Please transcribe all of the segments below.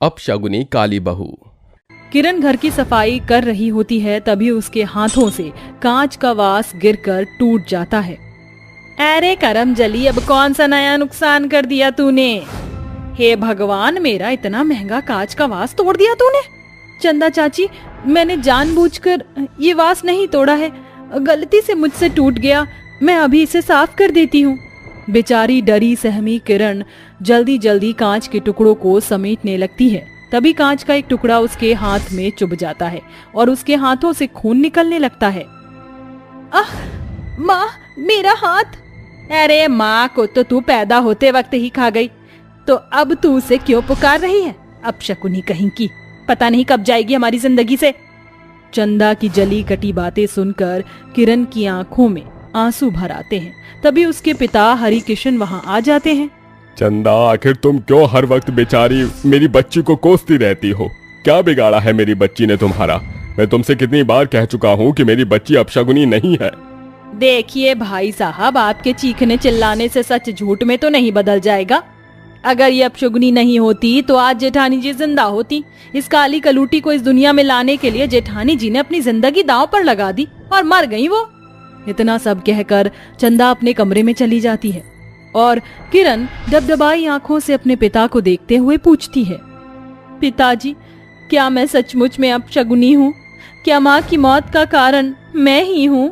अपशगुनी काली बहू। किरण घर की सफाई कर रही होती है, तभी उसके हाथों से कांच का वास गिरकर टूट जाता है। अरे करम जली, अब कौन सा नया नुकसान कर दिया तूने? हे भगवान, मेरा इतना महंगा कांच का वास तोड़ दिया तूने। चंदा चाची, मैंने जानबूझकर ये वास नहीं तोड़ा है, गलती से मुझसे टूट गया, मैं अभी इसे साफ कर देती हूँ। बेचारी डरी सहमी किरण जल्दी जल्दी कांच के टुकड़ों को समेटने लगती है। तभी कांच का एक टुकड़ा उसके हाथ में चुभ जाता है और उसके हाथों से खून निकलने लगता है। आह माँ, मेरा हाथ! अरे माँ को तो तू पैदा होते वक्त ही खा गई, तो अब तू उसे क्यों पुकार रही है? अपशकुनी कहीं की, पता नहीं कब जाएगी हमारी जिंदगी से। चंदा की जली कटी बातें सुनकर किरण की आंखों में आंसू भर आते हैं। तभी उसके पिता हरिकिशन वहां आ जाते हैं। चंदा, आखिर तुम क्यों हर वक्त बेचारी मेरी बच्ची को कोसती रहती हो? क्या बिगाड़ा है मेरी बच्ची ने तुम्हारा? मैं तुमसे कितनी बार कह चुका हूँ कि मेरी बच्ची अपशगुनी नहीं है। देखिए भाई साहब, आपके चीखने चिल्लाने से सच झूठ में तो नहीं बदल जाएगा। अगर ये अपशगुनी नहीं होती तो आज जेठानी जी जिंदा होती। इस काली कलूटी को इस दुनिया में लाने के लिए जेठानी जी ने अपनी जिंदगी दांव पर लगा दी और मर गई वो। इतना सब कहकर चंदा अपने कमरे में चली जाती है और किरण डबडबाई आंखों से अपने पिता को देखते हुए पूछती है, पिताजी, क्या मैं सचमुच में अपशगुनी हूँ? क्या माँ की मौत का कारण मैं ही हूँ?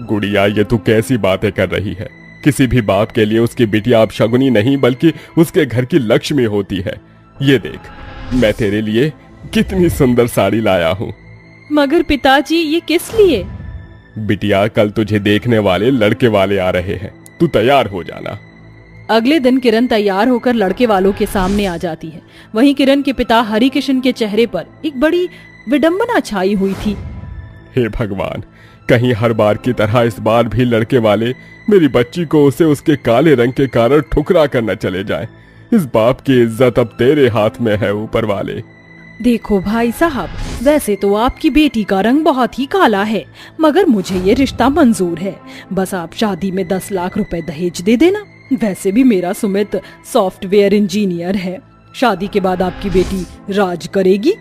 गुड़िया, ये तू कैसी बातें कर रही है? किसी भी बाप के लिए उसकी बिटिया अपशगुनी नहीं बल्कि उसके घर की लक्ष्मी होती है। ये देख, मैं तेरे लिए कितनी सुंदर साड़ी लाया हूँ। मगर पिताजी, ये किस लिए? बिटिया, कल तुझे देखने वाले लड़के वाले आ रहे हैं, तू तैयार हो जाना। अगले दिन किरण तैयार होकर लड़के वालों के सामने आ जाती है। वहीं किरण के पिता हरिकिशन के चेहरे पर एक बड़ी विडंबना छाई हुई थी। हे भगवान, कहीं हर बार की तरह इस बार भी लड़के वाले मेरी बच्ची को उसे उसके काले रंग के कारण ठुकरा कर न चले जाएं। इस बाप की इज्जत अब तेरे हाथ में है, ऊपर वाले। देखो भाई साहब, वैसे तो आपकी बेटी का रंग बहुत ही काला है, मगर मुझे ये रिश्ता मंजूर है। बस आप शादी में 10 लाख रुपए दहेज दे देना। वैसे भी मेरा सुमित सॉफ्टवेयर इंजीनियर है। शादी के बाद आपकी बेटी राज करेगी।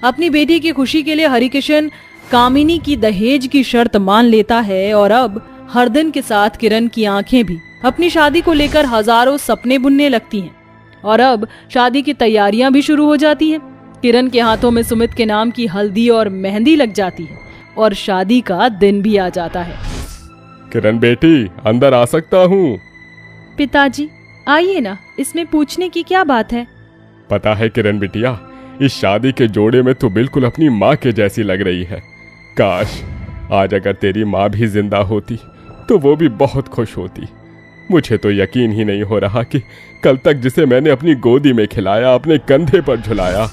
अपनी बेटी की खुशी के लिए हरिकिशन कामिनी की दहेज की शर्त मान लेता है और अब हर दिन के साथ किरण की आंखें भी अपनी शादी को लेकर हजारों सपने बुनने लगती हैं। और अब शादी की तैयारियां भी शुरू हो जाती हैं। किरण के हाथों में सुमित के नाम की हल्दी और मेहंदी लग जाती है और शादी का दिन भी आ जाता है। किरण बेटी, अंदर आ सकता हूँ? पिताजी, आइए ना, इसमें पूछने की क्या बात है? पता है किरण बिटिया, इस शादी के जोड़े में तू बिल्कुल अपनी माँ के जैसी लग रही है। काश आज अगर तेरी माँ भी जिंदा होती तो वो भी बहुत खुश होती। मुझे तो यकीन ही नहीं हो रहा कि कल तक जिसे मैंने अपनी गोदी में खिलाया, अपने कंधे पर झुलाया,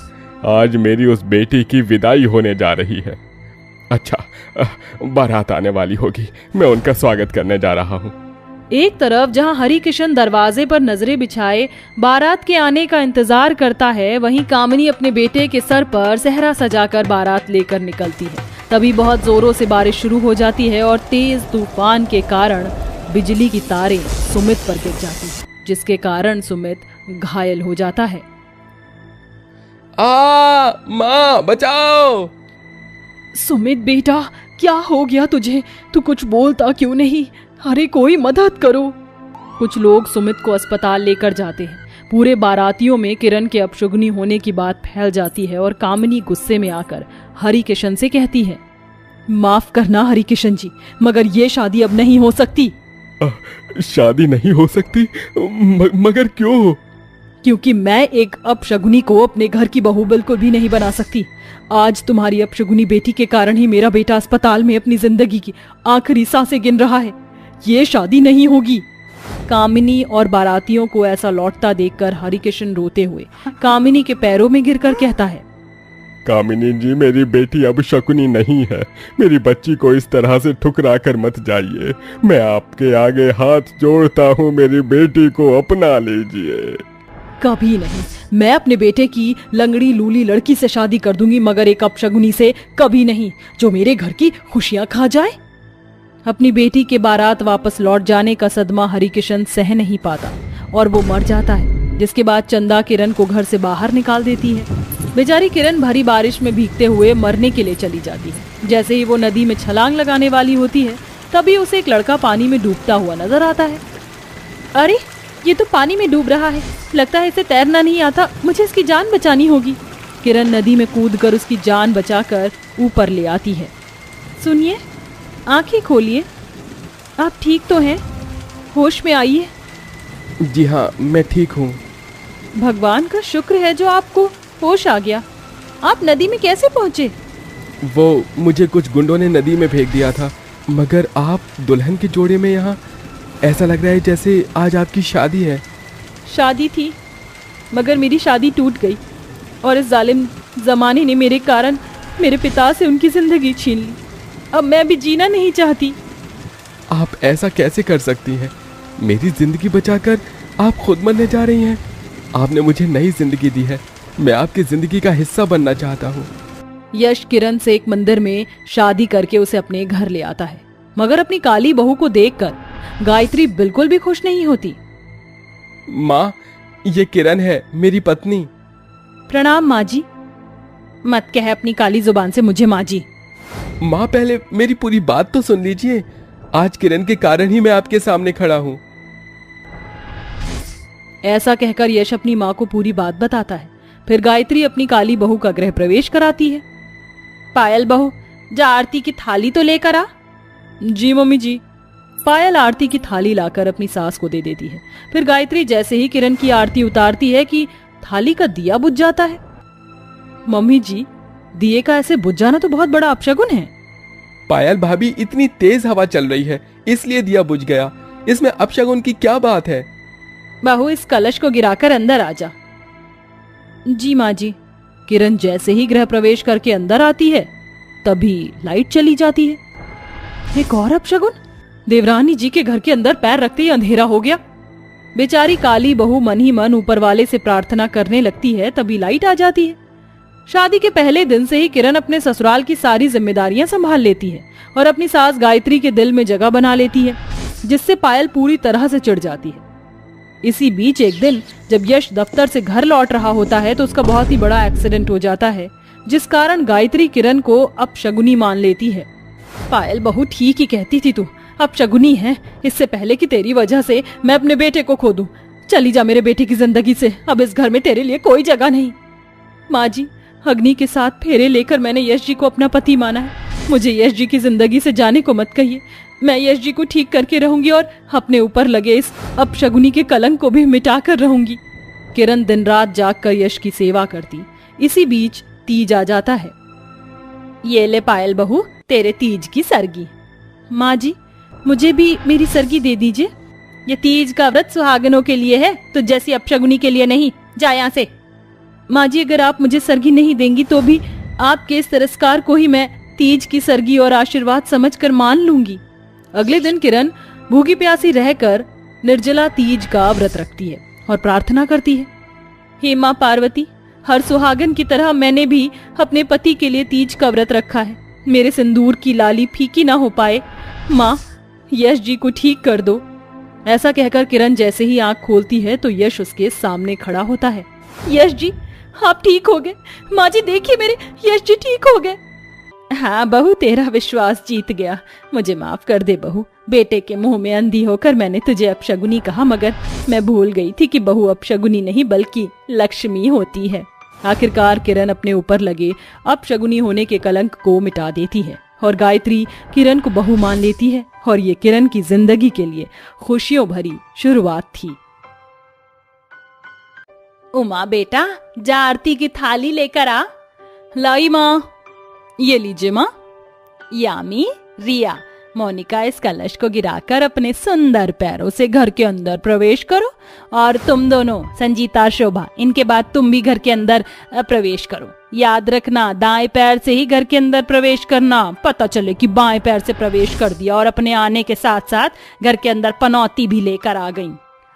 आज मेरी उस बेटी की विदाई होने जा रही है। अच्छा, बारात आने वाली होगी, मैं उनका स्वागत करने जा रहा हूँ। एक तरफ जहाँ हरिकिशन दरवाजे पर नजरें बिछाए बारात के आने का इंतजार करता है, वहीं कामिनी अपने बेटे के सर पर सेहरा सजाकर बारात लेकर निकलती है। तभी बहुत जोरों से बारिश शुरू हो जाती है और तेज तूफान के कारण बिजली की तारें सुमित पर गिर जाती है, जिसके कारण सुमित घायल हो जाता है। माँ बचाओ! सुमित बेटा, क्या हो गया तुझे? तू कुछ बोलता क्यों नहीं? अरे कोई मदद करो। कुछ लोग सुमित को अस्पताल लेकर जाते हैं। पूरे बारातियों में किरण के अपशगुनी होने की बात फैल जाती है और कामिनी गुस्से में आकर हरिकिशन से कहती है, माफ करना हरिकिशन जी, मगर ये शादी अब नहीं हो सकती। शादी नहीं हो सकती? मगर क्यों? क्योंकि मैं एक अपशगुनी को अपने घर की बहू बिल्कुल भी नहीं बना सकती। आज तुम्हारी अपशगुनी बेटी के कारण ही मेरा बेटा अस्पताल में अपनी जिंदगी की आखिरी सांसें गिन रहा है। ये शादी नहीं होगी। कामिनी और बारातियों को ऐसा लौटता देखकर हरिकिशन रोते हुए कामिनी के पैरों में गिरकर कहता है, कामिनी जी, मेरी बेटी अब शकुनी नहीं है। मेरी बच्ची को इस तरह से ठुकरा कर मत जाइए। मैं आपके आगे हाथ जोड़ता हूँ, मेरी बेटी को अपना लीजिए। कभी नहीं। मैं अपने बेटे की लंगड़ी लूली लड़की से शादी कर दूंगी, मगर एक अपशगुनी से कभी नहीं, जो मेरे घर की खुशियां खा जाए। अपनी बेटी के बारात वापस लौट जाने का सदमा हरिकिशन सह नहीं पाता और वो मर जाता है। जिसके बाद चंदा किरण को घर से बाहर निकाल देती है। बेचारी किरण भरी बारिश में भीगते हुए मरने के लिए चली जाती है। जैसे ही वो नदी में छलांग लगाने वाली होती है तभी उसे एक लड़का पानी में डूबता हुआ नजर आता है। अरे ये तो पानी में डूब रहा है, लगता है इसे तैरना नहीं आता, मुझे इसकी जान बचानी होगी। किरण नदी में कूदकर उसकी जान बचाकर ऊपर ले आती है। सुनिए, आंखें खोलिए, आप ठीक तो हैं? होश में आइए। जी हाँ, मैं ठीक हूँ। भगवान का शुक्र है जो आपको होश आ गया। आप नदी में कैसे पहुँचे? वो मुझे कुछ गुंडों ने नदी में फेंक दिया था, मगर आप दुल्हन के जोड़े में यहाँ, ऐसा लग रहा है जैसे आज आपकी शादी है। शादी थी, मगर मेरी शादी टूट गई और इस जालिम जमाने ने मेरे कारण मेरे पिता से उनकी जिंदगी छीन ली। अब मैं भी जीना नहीं चाहती। आप ऐसा कैसे कर सकती हैं? मेरी जिंदगी बचाकर आप खुद मरने जा रही हैं। आपने मुझे नई जिंदगी दी है, मैं आपकी जिंदगी का हिस्सा बनना चाहता हूँ। यश किरण से एक मंदिर में शादी करके उसे अपने घर ले आता है, मगर अपनी काली बहू को देखकर गायत्री बिल्कुल भी खुश नहीं होती। माँ, ये किरण है, मेरी पत्नी। प्रणाम माँ जी। मत कह अपनी काली जुबान से मुझे माँ जी। माँ, पहले मेरी पूरी बात तो सुन लीजिए। आज किरण के कारण ही मैं आपके सामने खड़ा हूँ। ऐसा कहकर यश अपनी माँ को पूरी बात बताता है। फिर गायत्री अपनी काली बहू का गृह प्रवेश कराती है। पायल बहू, जा आरती की थाली तो लेकर आ। जी मम्मी जी। पायल आरती की थाली लाकर अपनी सास को दे देती है। फिर गायत्री जैसे ही किरण की आरती उतारती है कि थाली का दिया बुझ जाता है। मम्मी जी, दिए का ऐसे बुझ जाना तो बहुत बड़ा अपशगुन है। पायल भाभी, इतनी तेज हवा चल रही है इसलिए दिया बुझ गया, इसमें अपशगुन की क्या बात है? बहू, इस कलश को गिराकर अंदर आ जा। जी माँ जी। किरण जैसे ही गृह प्रवेश करके अंदर आती है तभी लाइट चली जाती है। एक और अपशगुन, देवरानी जी के घर के अंदर पैर रखते ही अंधेरा हो गया। बेचारी काली बहू मन ही मन ऊपर वाले से प्रार्थना करने लगती है, तभी लाइट आ जाती है। शादी के पहले दिन से ही किरण अपने ससुराल की सारी जिम्मेदारियां संभाल लेती है और अपनी सास गायत्री के दिल में जगह बना लेती है, जिससे पायल पूरी तरह से चिढ़ जाती है। इसी बीच एक दिन जब यश दफ्तर से घर लौट रहा होता है तो उसका बहुत ही बड़ा एक्सीडेंट हो जाता है, जिस कारण गायत्री किरण को अपशगुनी मान लेती है। पायल बहू, ठीक ही कहती थी तू, अपशगुनी है। इससे पहले कि तेरी वजह से मैं अपने बेटे को खो दूं। चली जा मेरे बेटे की जिंदगी से, अब इस घर में तेरे लिए कोई जगह नहीं। माँ जी, अग्नि के साथ फेरे लेकर मैंने यश जी को अपना पति माना है। मुझे यश जी की जिंदगी से जाने को मत कहिए। मैं यश जी को ठीक करके रहूंगी और अपने ऊपर लगे इस अपशगुनी के कलंक को भी मिटा कर रहूंगी। किरण दिन रात जाग कर यश की सेवा करती। इसी बीच तीज आ जाता है। ये ले पायल बहू, तेरे तीज की सरगी। माँ जी, मुझे भी मेरी सरगी दे दीजिए। ये तीज का व्रत सुहागनों के लिए है, तो जैसी अपशगुनी के लिए नहीं। जा यहाँ से। माँ जी, अगर आप मुझे सरगी नहीं देंगी तो भी आपके इस तिरस्कार को ही मैं तीज की सरगी और आशीर्वाद समझकर मान लूंगी। अगले दिन किरण भूखी प्यासी रहकर निर्जला तीज का व्रत रखती है और प्रार्थना करती है। हे माँ पार्वती, हर सुहागन की तरह मैंने भी अपने पति के लिए तीज का व्रत रखा है। मेरे सिंदूर की लाली फीकी ना हो पाए। माँ, यश जी को ठीक कर दो। ऐसा कहकर किरण जैसे ही आंख खोलती है तो यश उसके सामने खड़ा होता है। यश जी, आप ठीक हो गए। माँ जी देखिए, मेरे यश जी ठीक हो गए। हाँ बहू, तेरा विश्वास जीत गया। मुझे माफ कर दे बहू। बेटे के मुंह में अंधी होकर मैंने तुझे अपशगुनी कहा, मगर मैं भूल गई थी कि बहू अपशगुनी नहीं बल्कि लक्ष्मी होती है। आखिरकार किरण अपने ऊपर लगे अपशगुनी होने के कलंक को मिटा देती है और गायत्री किरण को बहू मान लेती है और ये किरण की जिंदगी के लिए खुशियों भरी शुरुआत थी। उमा बेटा, जा आरती की थाली लेकर आ। लाई माँ। ये लीजिए माँ। यामी, रिया, मोनिका, इस कलश को गिराकर अपने सुंदर पैरों से घर के अंदर प्रवेश करो। और तुम दोनों, संजीता, शोभा, इनके बाद तुम भी घर के अंदर प्रवेश करो। याद रखना, दाएं पैर से ही घर के अंदर प्रवेश करना। पता चले कि बाएं पैर से प्रवेश कर दिया और अपने आने के साथ साथ घर के अंदर पनौती भी लेकर आ गई।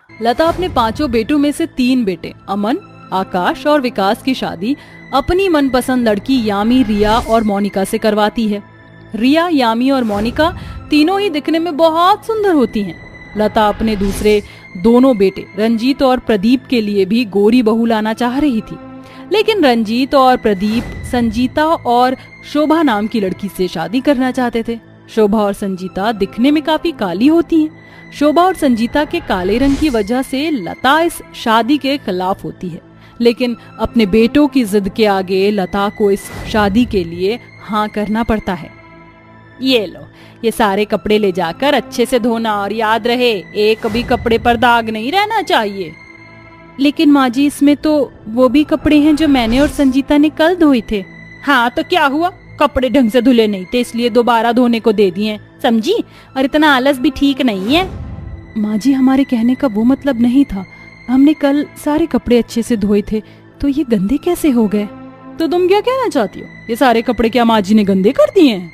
लता अपने 5 बेटों में से 3 बेटे अमन, आकाश और विकास की शादी अपनी मनपसंद लड़की यामी, रिया और मोनिका से करवाती है। रिया, यामी और मोनिका तीनों ही दिखने में बहुत सुंदर होती हैं। लता अपने दूसरे दोनों बेटे रंजीत और प्रदीप के लिए भी गोरी बहू लाना चाह रही थी, लेकिन रंजीत और प्रदीप संजीता और शोभा नाम की लड़की से शादी करना चाहते थे। शोभा और संजीता दिखने में काफी काली होती हैं। शोभा और संजीता के काले रंग की वजह से लता इस शादी के खिलाफ होती है, लेकिन अपने बेटों की जिद के आगे लता को इस शादी के लिए हाँ करना पड़ता है। ये लो, ये सारे कपड़े ले जाकर अच्छे से धोना, और याद रहे एक भी कपड़े पर दाग नहीं रहना चाहिए। लेकिन माँ जी, इसमें तो वो भी कपड़े हैं जो मैंने और संजीता ने कल धोए थे। हाँ तो क्या हुआ, कपड़े ढंग से धुले नहीं थे इसलिए दोबारा धोने को दे दिए, समझी? और इतना आलस भी ठीक नहीं है। माँ जी, हमारे कहने का वो मतलब नहीं था, हमने कल सारे कपड़े अच्छे से धोए थे, तो ये गंदे कैसे हो गए? तो तुम क्या कहना चाहती हो, ये सारे कपड़े क्या माँ जी ने गंदे कर दिए हैं?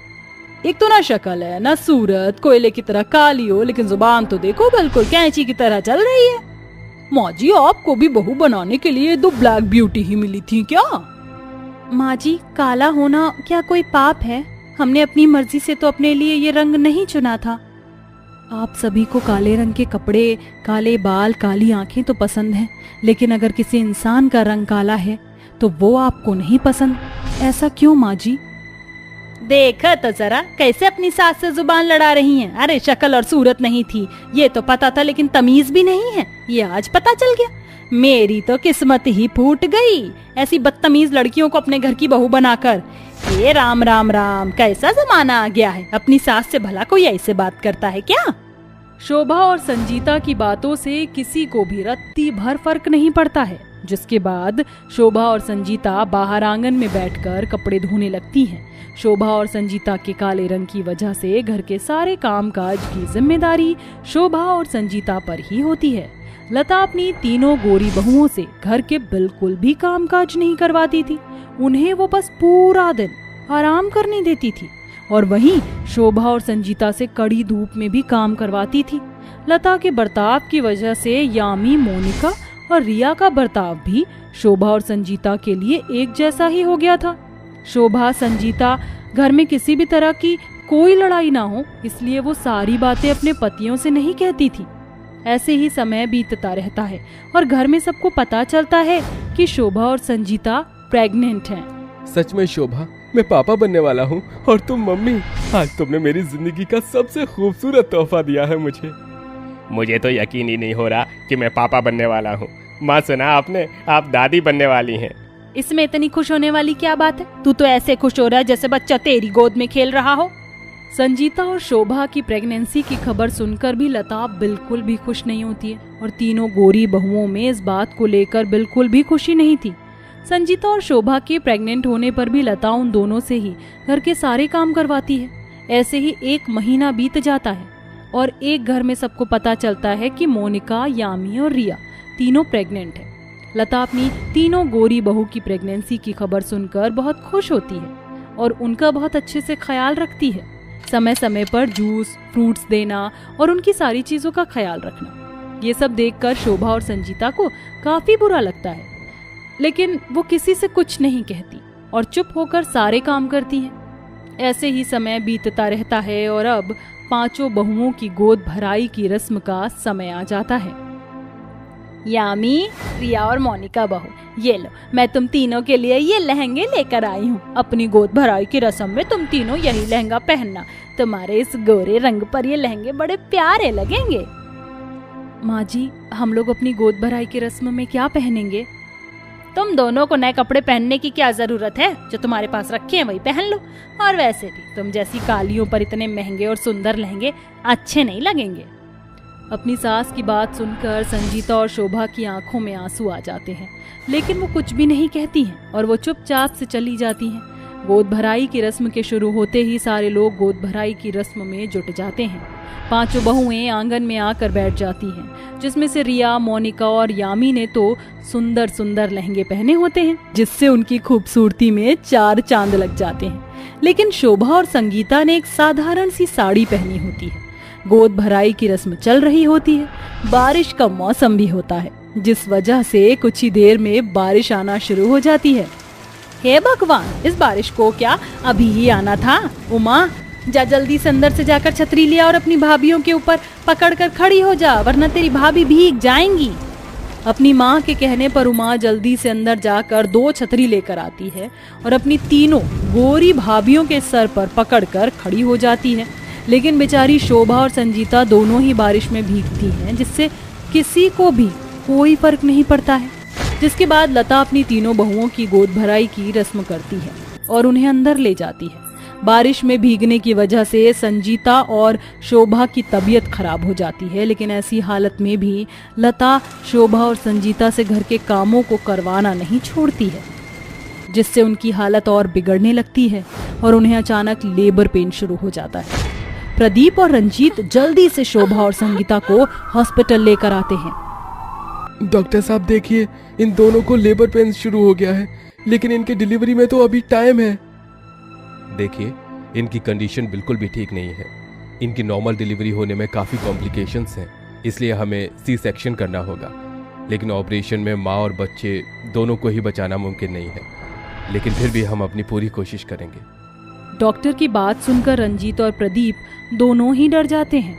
एक तो ना शक्ल है ना सूरत कोयले की तरह काली हो, लेकिन जुबान तो देखो बिल्कुल कैंची की तरह चल रही है। माँ जी, आपको भी बहू बनाने के लिए 2 ब्लैक ब्यूटी ही मिली थी क्या? माँ जी, काला होना क्या कोई पाप है? हमने अपनी मर्जी से तो अपने लिए ये रंग नहीं चुना था। आप सभी को काले रंग के कपड़े, काले बाल, काली आंखें तो पसंद हैं, लेकिन अगर किसी इंसान का रंग काला है तो वो आपको नहीं पसंद। ऐसा क्यों माँ जी? देखा तो जरा कैसे अपनी सास से जुबान लड़ा रही हैं। अरे शक्ल और सूरत नहीं थी ये तो पता था, लेकिन तमीज भी नहीं है ये आज पता चल गया। मेरी तो किस्मत ही फूट गई, ऐसी बदतमीज लड़कियों को अपने घर की बहू बनाकर। ये राम राम राम, कैसा जमाना आ गया है, अपनी सास से भला कोई ऐसे बात करता है क्या? शोभा और संजीता की बातों से किसी को भी रत्ती भर फर्क नहीं पड़ता है, जिसके बाद शोभा और संजीता बाहर आंगन में बैठकर कपड़े धोने लगती हैं। शोभा और संजीता के काले रंग की वजह से घर के सारे कामकाज की जिम्मेदारी शोभा और संजीता पर ही होती है। लता अपनी तीनों गोरी बहुओं से घर के बिल्कुल भी कामकाज नहीं करवाती थी, उन्हें वो बस पूरा दिन आराम करने देती थी, और वहीं शोभा और संजीता से कड़ी धूप में भी काम करवाती थी। लता के बर्ताव की वजह से यामी, मोनिका और रिया का बर्ताव भी शोभा और संजीता के लिए एक जैसा ही हो गया था। शोभा, संजीता घर में किसी भी तरह की कोई लड़ाई ना हो, इसलिए वो सारी बातें अपने पतियों से नहीं कहती थी। ऐसे ही समय बीतता रहता है और घर में सबको पता चलता है कि शोभा और संजीता प्रेग्नेंट हैं। सच में शोभा, मैं पापा बनने वाला हूँ और तुम मम्मी। आज तुमने मेरी जिंदगी का सबसे खूबसूरत तोहफा दिया है मुझे तो यकीन ही नहीं हो रहा कि मैं पापा बनने वाला हूँ। माँ, सुना आपने, आप दादी बनने वाली हैं। इसमें इतनी खुश होने वाली क्या बात है? तू तो ऐसे खुश हो रहा है जैसे बच्चा तेरी गोद में खेल रहा हो। संजीता और शोभा की प्रेगनेंसी की खबर सुनकर भी लता बिल्कुल भी खुश नहीं होती है, और तीनों गोरी बहुओं में इस बात को लेकर बिल्कुल भी खुशी नहीं थी। संजीता और शोभा के प्रेग्नेंट होने पर भी लता उन दोनों से ही घर के सारे काम करवाती है। ऐसे ही 1 महीना बीत जाता है और एक घर में सबको पता चलता है कि मोनिका, यामी और रिया तीनों प्रेग्नेंट है। लता अपनी तीनों गोरी बहू की प्रेगनेंसी की खबर सुनकर बहुत खुश होती है और उनका बहुत अच्छे से ख्याल रखती है। समय समय पर जूस, फ्रूट्स देना और उनकी सारी चीजों का ख्याल रखना। ये सब देखकर शोभा और संजीता को काफी बुरा लगता है, लेकिन वो किसी से कुछ नहीं कहती और चुप होकर सारे काम करती हैं। ऐसे ही समय बीतता रहता है और अब 5 बहुओं की गोद भराई की रस्म का समय आ जाता है। यामी, रिया और मोनिका बहू, ये लो, मैं तुम तीनों के लिए ये लहंगे लेकर आई हूँ। अपनी गोद भराई की रस्म में तुम तीनों यही लहंगा पहनना। तुम्हारे इस गोरे रंग पर ये लहंगे बड़े प्यारे लगेंगे। माँ जी, हम लोग अपनी गोद भराई की रस्म में क्या पहनेंगे? तुम दोनों को नए कपड़े पहनने की क्या जरूरत है? जो तुम्हारे पास रखे हैं वही पहन लो। और वैसे भी तुम जैसी कालियों पर इतने महंगे और सुंदर लहंगे अच्छे नहीं लगेंगे। अपनी सास की बात सुनकर संजीता और शोभा की आंखों में आंसू आ जाते हैं, लेकिन वो कुछ भी नहीं कहती हैं और वो चुपचाप से चली जाती हैं। गोद भराई की रस्म के शुरू होते ही सारे लोग गोद भराई की रस्म में जुट जाते हैं। 5 बहुएं आंगन में आकर बैठ जाती हैं, जिसमें से रिया, मोनिका और यामी ने तो सुंदर सुंदर लहंगे पहने होते हैं, जिससे उनकी खूबसूरती में 4 चांद लग जाते हैं। लेकिन शोभा और संगीता ने एक साधारण सी साड़ी पहनी होती है। गोद भराई की रस्म चल रही होती है। बारिश का मौसम भी होता है, जिस वजह से कुछ ही देर में बारिश आना शुरू हो जाती है। हे भगवान, इस बारिश को क्या अभी ही आना था? उमा, जा जल्दी से अंदर से जाकर छतरी लिया और अपनी भाभीयों के ऊपर पकड़कर खड़ी हो जा, वरना तेरी भाभी भीग जाएंगी। अपनी माँ के कहने पर उमा जल्दी से अंदर जाकर 2 छतरी लेकर आती है और अपनी तीनों गोरी भाभीयों के सर पर पकड़कर खड़ी हो जाती है। लेकिन बेचारी शोभा और संजीता दोनों ही बारिश में भीगती हैं, जिससे किसी को भी कोई फर्क नहीं पड़ता है। जिसके बाद लता अपनी तीनों बहुओं की गोद भराई की रस्म करती है और उन्हें अंदर ले जाती है। बारिश में भीगने की वजह से संजीता और शोभा की तबीयत खराब हो जाती है, लेकिन ऐसी हालत में भी लता शोभा और संजीता से घर के कामों को करवाना नहीं छोड़ती है, जिससे उनकी हालत और बिगड़ने लगती है और उन्हें अचानक लेबर पेन शुरू हो जाता है। प्रदीप और रंजीत जल्दी से शोभा और संगीता को हॉस्पिटल लेकर आते हैं। डॉक्टर साहब देखिए, इन दोनों को लेबर पेन शुरू हो गया है, लेकिन इनके डिलीवरी में तो अभी टाइम है। देखिए, इनकी कंडीशन बिल्कुल भी ठीक नहीं है। इनकी नॉर्मल डिलीवरी होने में काफ़ी कॉम्प्लिकेशंस हैं, इसलिए हमें सी सेक्शन करना होगा। लेकिन ऑपरेशन में माँ और बच्चे दोनों को ही बचाना मुमकिन नहीं है, लेकिन फिर भी हम अपनी पूरी कोशिश करेंगे। डॉक्टर की बात सुनकर रंजीत और प्रदीप दोनों ही डर जाते हैं,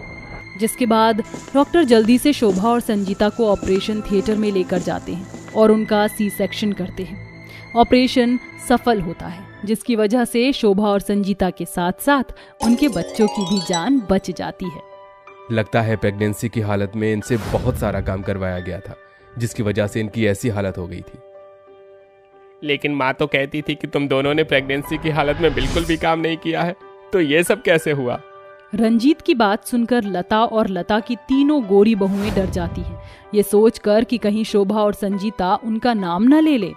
जिसके बाद डॉक्टर जल्दी से शोभा और संजीता को ऑपरेशन थिएटर में लेकर जाते हैं और उनका सी सेक्शन करते हैं। ऑपरेशन सफल होता है, जिसकी वजह से शोभा और संजीता के साथ साथ उनके बच्चों की भी जान बच जाती है। लगता है प्रेगनेंसी की हालत में इनसे बहुत सारा काम करवाया गया था, जिसकी वजह से इनकी ऐसी हालत हो गई थी। लेकिन माँ तो कहती थी कि तुम दोनों ने प्रेगनेंसी की हालत में बिल्कुल भी काम नहीं किया है, तो ये सब कैसे हुआ? रंजीत की बात सुनकर लता और लता की तीनों गोरी बहुएं डर जाती हैं, ये सोचकर कि कहीं शोभा और संजीता उनका नाम न ले ले।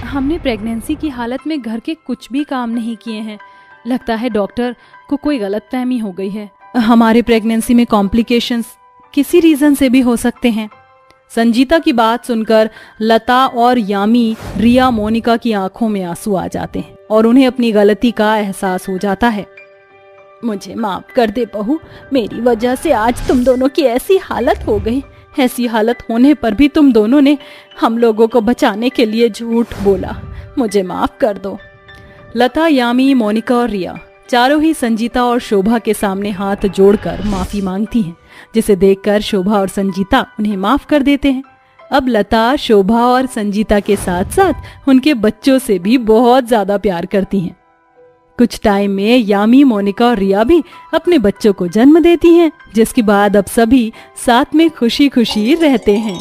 हमने प्रेगनेंसी की हालत में घर के कुछ भी काम नहीं किए हैं। लगता है डॉक्टर को कोई गलतफहमी हो गई है। हमारे प्रेगनेंसी में कॉम्प्लिकेशंस किसी रीजन से भी हो सकते हैं। संजीता की बात सुनकर लता और यामी, रिया, मोनिका की आंखों में आंसू आ जाते हैं और उन्हें अपनी गलती का एहसास हो जाता है। मुझे माफ कर दे बहू, मेरी वजह से आज तुम दोनों की ऐसी हालत हो गई। ऐसी हालत होने पर भी तुम दोनों ने हम लोगों को बचाने के लिए झूठ बोला। मुझे माफ कर दो। लता, यामी, मोनिका और रिया चारों ही संजीता और शोभा के सामने हाथ जोड़कर माफी मांगती हैं, जिसे देखकर शोभा और संजीता उन्हें माफ कर देते हैं। अब लता शोभा और संजीता के साथ साथ उनके बच्चों से भी बहुत ज्यादा प्यार करती हैं। कुछ टाइम में यामी, मोनिका और रिया भी अपने बच्चों को जन्म देती हैं, जिसके बाद अब सभी साथ में खुशी खुशी रहते हैं।